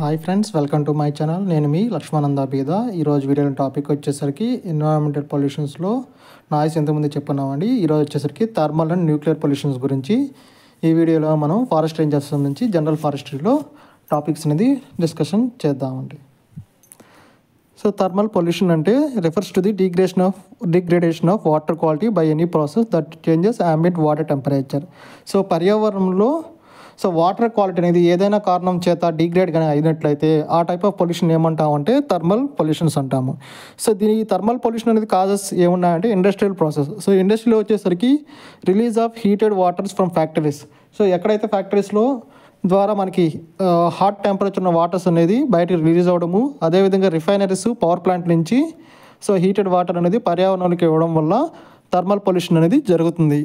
Hi friends, welcome to my channel. నేను మీ లక్ష్మానంద బీద. ఈరోజు వీడియో టాపిక్ వచ్చేసరికి ఎన్విరాన్మెంటల్ పొల్యూషన్స్లో నాయిస్ ఎంతమంది చెప్పుకున్నామండి. ఈరోజు వచ్చేసరికి థర్మల్ అండ్ న్యూక్లియర్ పొల్యూషన్స్ గురించి ఈ వీడియోలో మనం ఫారెస్ట్ రేంజర్స్ నుంచి జనరల్ ఫారెస్ట్రీలో టాపిక్స్ అనేది డిస్కషన్ చేద్దామండి. సో థర్మల్ పొల్యూషన్ అంటే refers to the degradation of water quality by any process that changes ambient water temperature. So పర్యావరణంలో వాటర్ క్వాలిటీ అనేది ఏదైనా కారణం చేత డిగ్రేడ్ కానీ అయినట్లయితే ఆ టైప్ ఆఫ్ పొల్యూషన్ ఏమంటామంటే థర్మల్ పొల్యూషన్స్ అంటాము. సో దీని థర్మల్ పొల్యూషన్ అనేది కాజెస్ ఏమున్నాయంటే ఇండస్ట్రియల్ ప్రాసెస్. సో ఇండస్ట్రీలో వచ్చేసరికి release of heated waters from factories. So ఎక్కడైతే ఫ్యాక్టరీస్లో ద్వారా మనకి హాట్ టెంపరేచర్ ఉన్న వాటర్స్ అనేది బయటకు రిలీజ్ అవ్వడము, అదేవిధంగా రిఫైనరీస్, పవర్ ప్లాంట్ నుంచి హీటెడ్ వాటర్ అనేది పర్యావరణానికి ఇవ్వడం వల్ల థర్మల్ పొల్యూషన్ అనేది జరుగుతుంది.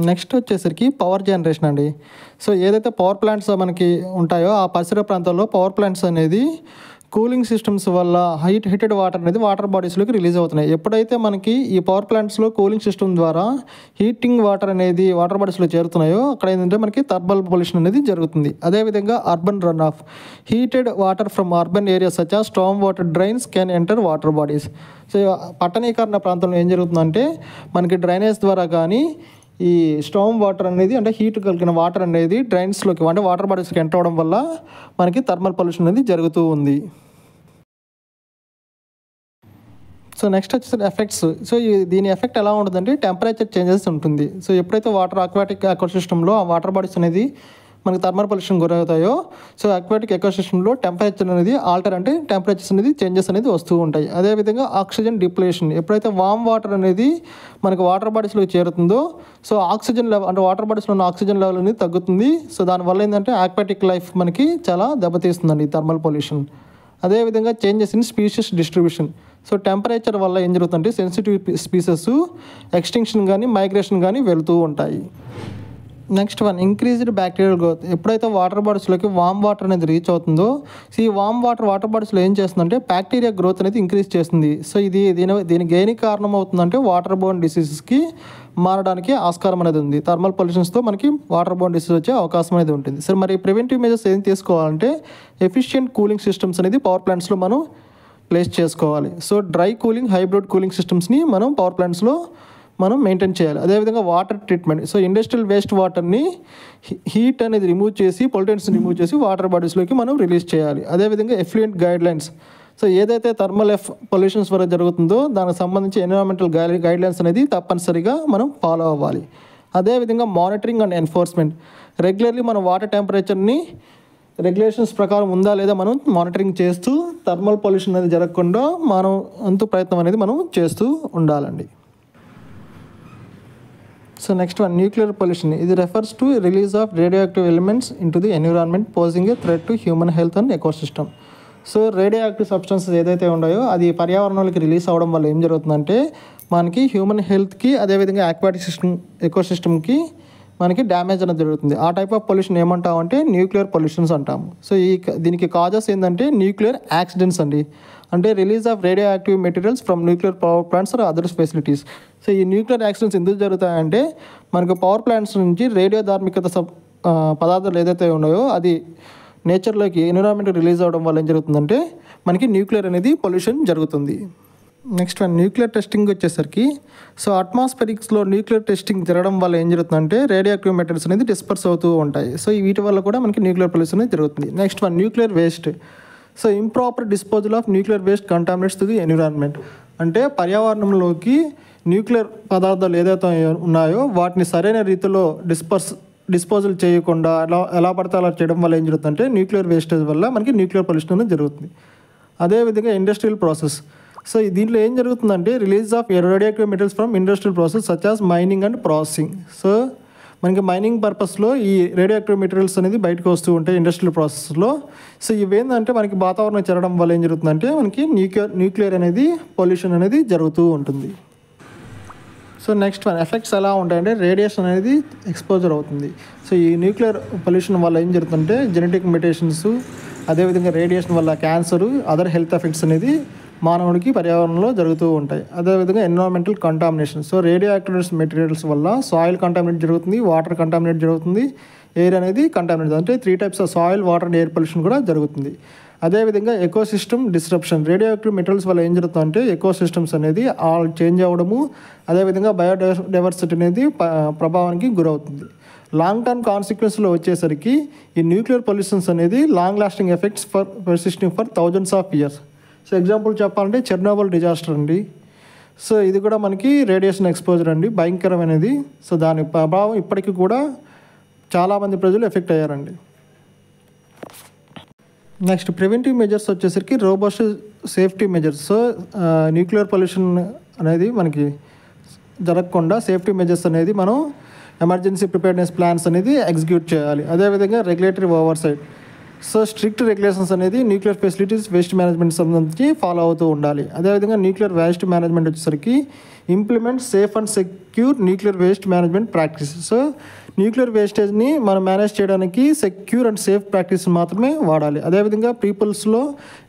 నెక్స్ట్ వచ్చేసరికి పవర్ జనరేషన్ అండి. సో ఏదైతే పవర్ ప్లాంట్స్ మనకి ఉంటాయో ఆ పరిసర ప్రాంతాల్లో పవర్ ప్లాంట్స్ అనేది కూలింగ్ సిస్టమ్స్ వల్ల హీటెడ్ వాటర్ అనేది వాటర్ బాడీస్లోకి రిలీజ్ అవుతున్నాయి. ఎప్పుడైతే మనకి ఈ పవర్ ప్లాంట్స్లో కూలింగ్ సిస్టమ్ ద్వారా హీటింగ్ వాటర్ అనేది వాటర్ బాడీస్లో చేరుతున్నాయో అక్కడ ఏంటంటే మనకి థర్మల్ పొల్యూషన్ అనేది జరుగుతుంది. అదేవిధంగా urban run off heated water from urban areas such as storm water drains can enter water bodies. So పట్టణీకరణ ప్రాంతంలో ఏం జరుగుతుందంటే మనకి డ్రైనేజ్ ద్వారా కానీ ఈ స్టార్మ్ వాటర్ అనేది అంటే హీట్ కలిగిన వాటర్ అనేది డ్రైన్స్లోకి అంటే వాటర్ బాడీస్కి ఎంటర్ అవ్వడం వల్ల మనకి థర్మల్ పొల్యూషన్ అనేది జరుగుతూ ఉంది. సో నెక్స్ట్ వచ్చేసరికి ఎఫెక్ట్స్. సో దీని ఎఫెక్ట్ ఎలా ఉంటుందంటే టెంపరేచర్ చేంజెస్ ఉంటుంది. సో ఎప్పుడైతే వాటర్ అక్వాటిక్ ఎకోసిస్టంలో ఆ వాటర్ బాడీస్ అనేది మనకి థర్మల్ పొల్యూషన్ గురవుతాయో సో అక్వాటిక్ ఎకోసిస్టంలో టెంపరేచర్ అనేది ఆల్టర్ అంటే టెంపరేచర్స్ అనేది చేంజెస్ అనేది వస్తూ ఉంటాయి. అదేవిధంగా ఆక్సిజన్ డిప్లేషన్. ఎప్పుడైతే వామ్ వాటర్ అనేది మనకి వాటర్ బాడీస్లో చేరుతుందో సో ఆక్సిజన్ లెవెల్ అంటే వాటర్ బాడీస్లో ఉన్న ఆక్సిజన్ లెవెల్ అనేది తగ్గుతుంది. సో దానివల్ల ఏంటంటే అక్వాటిక్ లైఫ్ మనకి చాలా దెబ్బతీస్తుందండి ఈ థర్మల్ పొల్యూషన్. అదేవిధంగా changes in species distribution. So temperature వల్ల ఏం జరుగుతుందంటే సెన్సిటివ్ స్పీసెస్ ఎక్స్టింక్షన్ కానీ మైగ్రేషన్ కానీ వెళుతూ ఉంటాయి. Next one increased bacterial growth. ఎప్పుడైతే వాటర్ బాడీస్లోకి వామ్ వాటర్ అనేది రీచ్ అవుతుందో సో ఈ వామ్ వాటర్ బాడీస్లో ఏం చేస్తుందంటే బ్యాక్టీరియా గ్రోత్ అనేది ఇంక్రీజ్ చేస్తుంది. సో దీనికి దేనికి కారణం అవుతుందంటే వాటర్ బోర్న్ డిసీజెస్కి మారడానికి ఆస్కారం అనేది ఉంది. థర్మల్ పొల్యూషన్స్తో మనకి వాటర్ బోర్న్ డిసీజ్ వచ్చే అవకాశం అనేది ఉంటుంది. సో మరి ప్రివెంటివ్ మెజర్స్ ఏం తీసుకోవాలంటే ఎఫిషియెంట్ కూలింగ్ సిస్టమ్స్ అనేది పవర్ ప్లాంట్స్లో మనం ప్లేస్ చేసుకోవాలి. So dry cooling, hybrid cooling సిస్టమ్స్ని మనం పవర్ ప్లాంట్స్లో మనం మెయింటైన్ చేయాలి. అదేవిధంగా water treatment. So industrial waste వాటర్ని హీట్ అనేది రిమూవ్ చేసి పొల్యూటెంట్స్ని రిమూవ్ చేసి వాటర్ బాడీస్లోకి మనం రిలీజ్ చేయాలి. అదేవిధంగా ఎఫ్లూయెంట్ గైడ్లైన్స్. సో ఏదైతే థర్మల్ పొల్యూషన్స్ వల్ల జరుగుతుందో దానికి సంబంధించి ఎన్విరాన్మెంటల్ గైడ్లైన్స్ అనేది తప్పనిసరిగా మనం ఫాలో అవ్వాలి. అదేవిధంగా మానిటరింగ్ అండ్ ఎన్ఫోర్స్మెంట్. రెగ్యులర్లీ మనం వాటర్ టెంపరేచర్ని రెగ్యులేషన్స్ ప్రకారం ఉందా లేదా మనం మానిటరింగ్ చేస్తూ థర్మల్ పొల్యూషన్ అనేది జరగకుండా మనం అంతు ప్రయత్నం అనేది మనం చేస్తూ ఉండాలండి. So next one nuclear pollution. ఇది refers to release of radioactive elements into the environment posing a threat to human health and ecosystem. So radioactive substances ఏదైతే ఉన్నాయో అది పర్యావరణంలోకి రిలీజ్ అవ్వడం వల్ల ఏం జరుగుతుందంటే మనకి హ్యూమన్ హెల్త్కి అదేవిధంగా అక్వాటిక్ ఎకోసిస్టమ్కి మనకి డ్యామేజ్ అనేది జరుగుతుంది. ఆ టైప్ ఆఫ్ పొల్యూషన్ ఏమంటామంటే న్యూక్లియర్ పొల్యూషన్స్ అంటాము. సో దీనికి కాజెస్ ఏంటంటే న్యూక్లియర్ యాక్సిడెంట్స్ అండి. అంటే release of radioactive materials from nuclear power plants or other facilities. So ఈ న్యూక్లియర్ యాక్సిడెంట్స్ ఎందుకు జరుగుతాయంటే మనకు పవర్ ప్లాంట్స్ నుంచి రేడియో ధార్మికత పదార్థాలు ఏదైతే ఉన్నాయో అది నేచర్లోకి ఎన్విరాన్మెంట్ రిలీజ్ అవ్వడం వల్ల ఏం జరుగుతుందంటే మనకి న్యూక్లియర్ అనేది పొల్యూషన్ జరుగుతుంది. నెక్స్ట్ వన్ న్యూక్లియర్ టెస్టింగ్ వచ్చేసరికి సో అట్మాస్ఫెరిక్స్లో న్యూక్లియర్ టెస్టింగ్ జరగడం వల్ల ఏం జరుగుతుందంటే రేడియో యాక్టివ్ మెటీరియల్స్ అనేది డిస్పర్స్ అవుతూ ఉంటాయి. సో వీటి వల్ల కూడా మనకి న్యూక్లియర్ పొల్యూషన్ అనేది జరుగుతుంది. Next one nuclear waste. So improper disposal of nuclear waste contaminates to the environment. అంటే పర్యావరణంలోకి న్యూక్లియర్ పదార్థాలు ఏదైతే ఉన్నాయో వాటిని సరైన రీతిలో డిస్పోజల్ చేయకుండా ఎలా పడితే అలా చేయడం వల్ల ఏం జరుగుతుందంటే న్యూక్లియర్ వేస్టేజ్ వల్ల మనకి న్యూక్లియర్ పొల్యూషన్ అనేది జరుగుతుంది. అదేవిధంగా ఇండస్ట్రియల్ ప్రాసెస్. సో దీంట్లో ఏం జరుగుతుందంటే release of radioactive materials from industrial process such as mining and processing. So మనకి మైనింగ్ పర్పస్లో ఈ రేడియో యాక్టివ్ మెటీరియల్స్ అనేది బయటకు వస్తూ ఉంటాయి ఇండస్ట్రియల్ ప్రాసెస్లో. సో ఇవేంటంటే మనకి వాతావరణం చేరడం వల్ల ఏం జరుగుతుందంటే మనకి న్యూక్లియర్ అనేది పొల్యూషన్ అనేది జరుగుతూ ఉంటుంది. సో నెక్స్ట్ వన్ ఎఫెక్ట్స్ ఎలా ఉంటాయంటే రేడియేషన్ అనేది ఎక్స్పోజర్ అవుతుంది. సో ఈ న్యూక్లియర్ పొల్యూషన్ వల్ల ఏం జరుగుతుందంటే జెనెటిక్ మ్యుటేషన్స్, అదేవిధంగా రేడియేషన్ వల్ల క్యాన్సరు, అదర్ హెల్త్ ఎఫెక్ట్స్ అనేది మానవుడికి పర్యావరణంలో జరుగుతూ ఉంటాయి. అదేవిధంగా environmental contamination. So radioactive materials వల్ల సాయిల్ కంటామినేట్ జరుగుతుంది, వాటర్ కంటామినేట్ జరుగుతుంది, ఎయిర్ అనేది కంటామినేట్, అంటే 3 types of soil, water and air pollution కూడా జరుగుతుంది. అదేవిధంగా ecosystem disruption, radio active materials వల్ల ఏం జరుగుతుందంటే ఎకోసిస్టమ్స్ అనేది చేంజ్ అవ్వడము, అదేవిధంగా బయోడైవర్సిటీ అనేది ప్రభావానికి గురవుతుంది. లాంగ్ టర్మ్ కాన్సిక్వెన్స్లో వచ్చేసరికి ఈ న్యూక్లియర్ పొల్యూషన్స్ అనేది long lasting effects persisting for thousands of years. So example చెప్పాలంటే చెర్నోబిల్ డిజాస్టర్ అండి. సో ఇది కూడా మనకి రేడియేషన్ ఎక్స్పోజర్ అండి, భయంకరమైనది. సో దాని ప్రభావం ఇప్పటికీ కూడా చాలామంది ప్రజలు ఎఫెక్ట్ అయ్యారండి. నెక్స్ట్ ప్రివెంటివ్ మెజర్స్ వచ్చేసరికి robust safety measures. So nuclear pollution అనేది మనకి జరగకుండా సేఫ్టీ మెజర్స్ అనేది మనం ఎమర్జెన్సీ ప్రిపేర్నెస్ ప్లాన్స్ అనేది ఎగ్జిక్యూట్ చేయాలి. అదేవిధంగా regulatory oversight. So strict regulations అనేది న్యూక్లియర్ ఫెసిలిటీస్ వేస్ట్ మేనేజ్మెంట్ సంబంధించి ఫాలో అవుతూ ఉండాలి. అదేవిధంగా న్యూక్లియర్ వేస్ట్ మేనేజ్మెంట్ వచ్చేసరికి implement safe and secure nuclear waste management practice. So nuclear వేస్టేజ్ని మనం మేనేజ్ చేయడానికి సెక్యూర్ అండ్ సేఫ్ ప్రాక్టీస్ మాత్రమే వాడాలి. అదేవిధంగా పీపుల్స్లో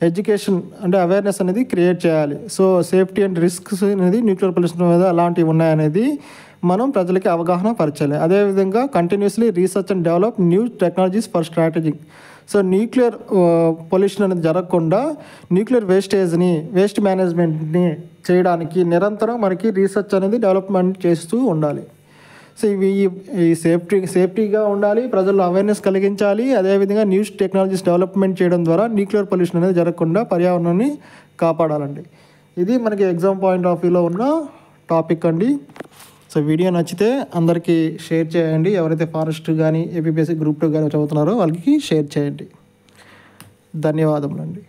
ఎడ్యుకేషన్ అంటే అవేర్నెస్ అనేది క్రియేట్ చేయాలి. సో సేఫ్టీ అండ్ రిస్క్స్ అనేది న్యూక్లియర్ పొల్యూషన్ మీద ఎలాంటివి ఉన్నాయనేది మనం ప్రజలకి అవగాహన పరచాలి. అదేవిధంగా continuously research and develop new technologies for strategy. So nuclear pollution అనేది జరగకుండా న్యూక్లియర్ వేస్ట్ మేనేజ్మెంట్ని చేయడానికి నిరంతరం మనకి రీసెర్చ్ అనేది డెవలప్మెంట్ చేస్తూ ఉండాలి. సో ఈ సేఫ్టీగా ఉండాలి, ప్రజల్లో అవేర్నెస్ కలిగించాలి. అదేవిధంగా న్యూ టెక్నాలజీస్ డెవలప్మెంట్ చేయడం ద్వారా న్యూక్లియర్ పొల్యూషన్ అనేది జరగకుండా పర్యావరణాన్ని కాపాడాలండి. ఇది మనకి ఎగ్జామ్ పాయింట్ ఆఫ్ వ్యూలో ఉన్న టాపిక్ అండి. సో వీడియో నచ్చితే అందరికీ షేర్ చేయండి. ఎవరైతే ఫారెస్ట్ కానీ ఏపీపీఎస్సీ గ్రూప్ 2 కానీ చదువుతున్నారో వాళ్ళకి షేర్ చేయండి. ధన్యవాదములండి.